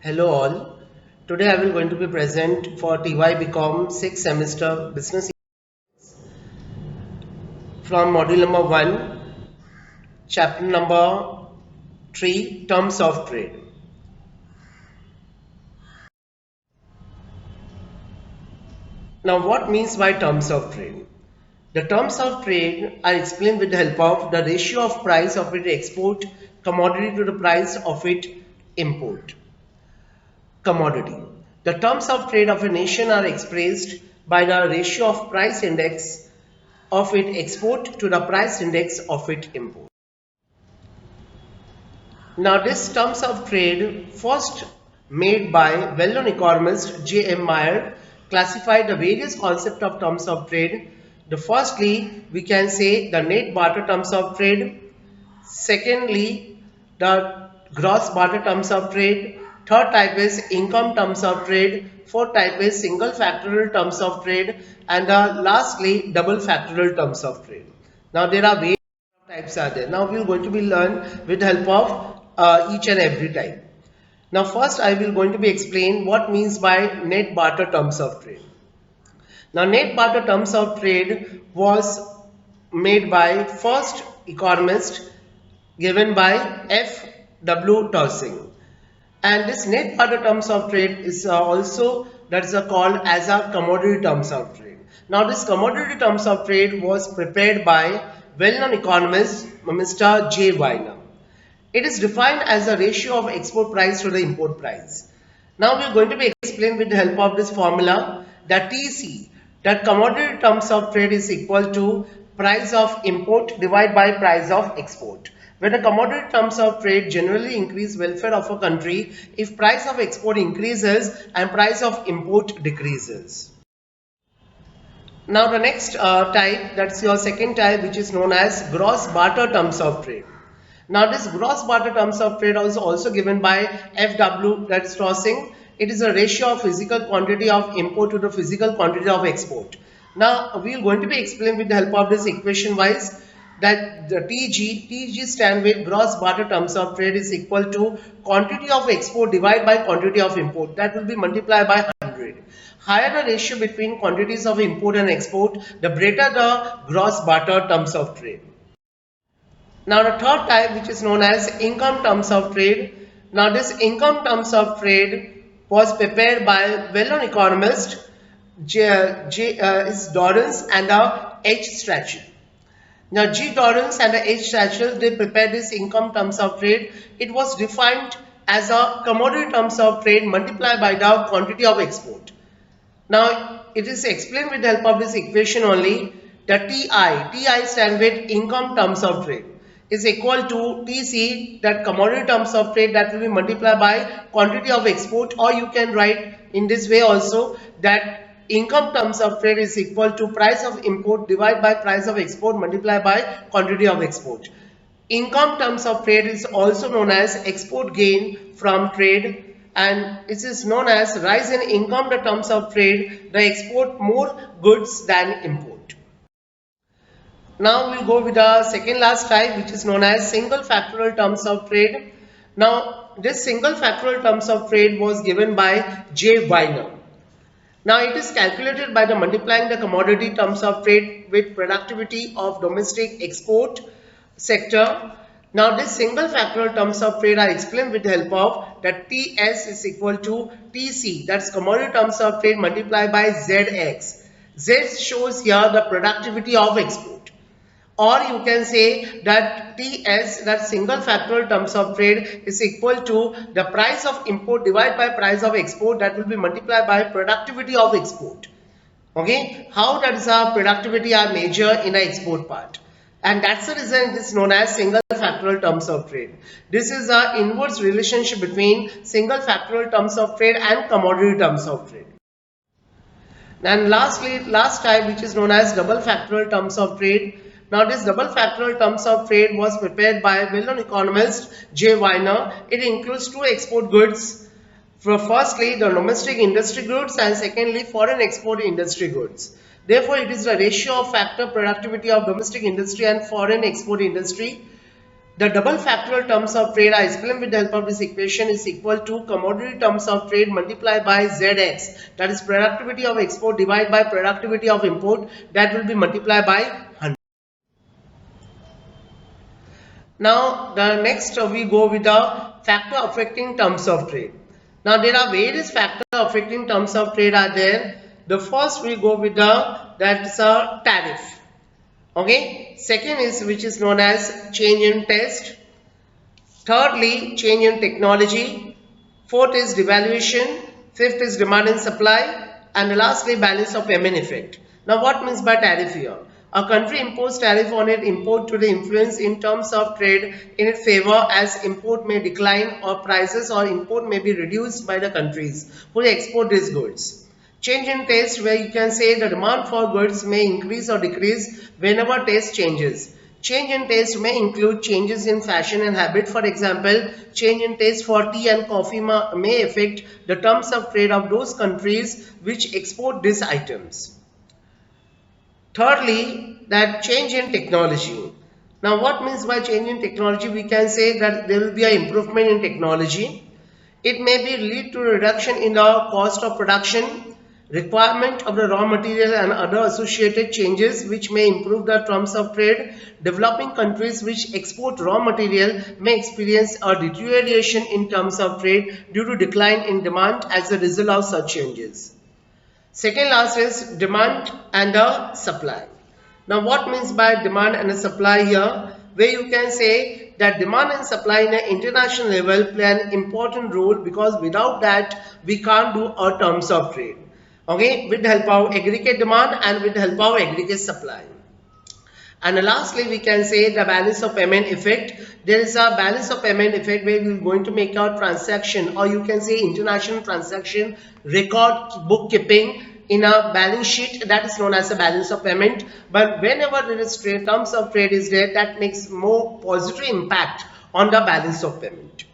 Hello all. Today I will going to be present for TY BCom 6th semester business from module number 1, chapter number 3, terms of trade. Now what means by terms of trade? The terms of trade are explained with the help of the ratio of price of its export commodity to the price of its import commodity. The terms of trade of a nation are expressed by the ratio of price index of its export to the price index of its import. Now this terms of trade first made by well-known economist J.M. Mayer classified the various concepts of terms of trade. The firstly we can say the net barter terms of trade, secondly the gross barter terms of trade, third type is income terms of trade, fourth type is single factorial terms of trade, and lastly double factorial terms of trade. Now there are various types are there. Now we are going to be learn with the help of each and every type. Now first I will going to be explain what means by net barter terms of trade. Now net barter terms of trade was made by first economist given by F. W. Towsing, and this net barter terms of trade is also called as a commodity terms of trade. Now this commodity terms of trade was prepared by well-known economist Mr. J. Weiner. It is defined as a ratio of export price to the import price. Now we are going to be explained with the help of this formula that TC, that commodity terms of trade is equal to price of import divided by price of export. When the commodity terms of trade generally increase welfare of a country if price of export increases and price of import decreases. Now the next type, that's your second type, which is known as gross barter terms of trade. Now this gross barter terms of trade is also given by FW, that's Towsing. It is a ratio of physical quantity of import to the physical quantity of export. Now we are going to be explained with the help of this equation wise that the TG stand with gross barter terms of trade is equal to quantity of export divided by quantity of import, that will be multiplied by 100. Higher the ratio between quantities of import and export, the greater the gross barter terms of trade. Now the third type, which is known as income terms of trade. Now this income terms of trade was prepared by well-known economist is Dorrance and H. Strachey. Now G. Dorrance and H. Strachey, they prepared this income terms of trade. It was defined as a commodity terms of trade multiplied by the quantity of export. Now it is explained with the help of this equation only. The TI stand with income terms of trade is equal to TC, that commodity terms of trade, that will be multiplied by quantity of export, or you can write in this way also that income terms of trade is equal to price of import divided by price of export multiplied by quantity of export. Income terms of trade is also known as export gain from trade, and it is known as rise in income the terms of trade, the export more goods than import. Now we'll go with the second last type, which is known as single factorial terms of trade. Now this single factorial terms of trade was given by J. Weiner. Now it is calculated by the multiplying the commodity terms of trade with productivity of domestic export sector. Now this single factorial terms of trade are explained with the help of that TS is equal to TC, that's commodity terms of trade multiplied by ZX. Z shows here the productivity of export. Or you can say that TS, that single factorial terms of trade, is equal to the price of import divided by price of export, that will be multiplied by productivity of export. Okay, how that is our productivity are measured in the export part, and that's the reason it is known as single factorial terms of trade. This is an inverse relationship between single factorial terms of trade and commodity terms of trade. And lastly, last type, which is known as double factorial terms of trade. Now this double factorial terms of trade was prepared by well-known economist J. Weiner. It includes two export goods. Firstly, the domestic industry goods, and secondly, foreign export industry goods. Therefore, it is the ratio of factor productivity of domestic industry and foreign export industry. The double factorial terms of trade I explained with the help of this equation is equal to commodity terms of trade multiplied by ZX, that is productivity of export divided by productivity of import, that will be multiplied by 100. Now the next we go with the factor affecting terms of trade. Now there are various factors affecting terms of trade are there. The first we go with that's a tariff. Okay. Second is which is known as change in test. Thirdly, change in technology. Fourth is devaluation. Fifth is demand and supply. And lastly, balance of payment effect. Now what means by tariff here? A country imposes tariff on its import to the influence in terms of trade in its favor, as import may decline or prices or import may be reduced by the countries who export these goods. Change in taste, where you can say the demand for goods may increase or decrease whenever taste changes. Change in taste may include changes in fashion and habit. For example, change in taste for tea and coffee may affect the terms of trade of those countries which export these items. Thirdly, that change in technology. Now what means by change in technology? We can say that there will be an improvement in technology. It may be lead to reduction in the cost of production, requirement of the raw material and other associated changes which may improve the terms of trade. Developing countries which export raw material may experience a deterioration in terms of trade due to decline in demand as a result of such changes. Second last is demand and the supply. Now what means by demand and the supply here? Where you can say that demand and supply in an international level play an important role, because without that we can't do our terms of trade. Okay, with the help of aggregate demand and with the help of aggregate supply. And lastly, we can say the balance of payment effect. There is a balance of payment effect where we are going to make our transaction, or you can say international transaction record bookkeeping in a balance sheet, that is known as a balance of payment. But whenever there is trade, terms of trade is there, that makes more positive impact on the balance of payment.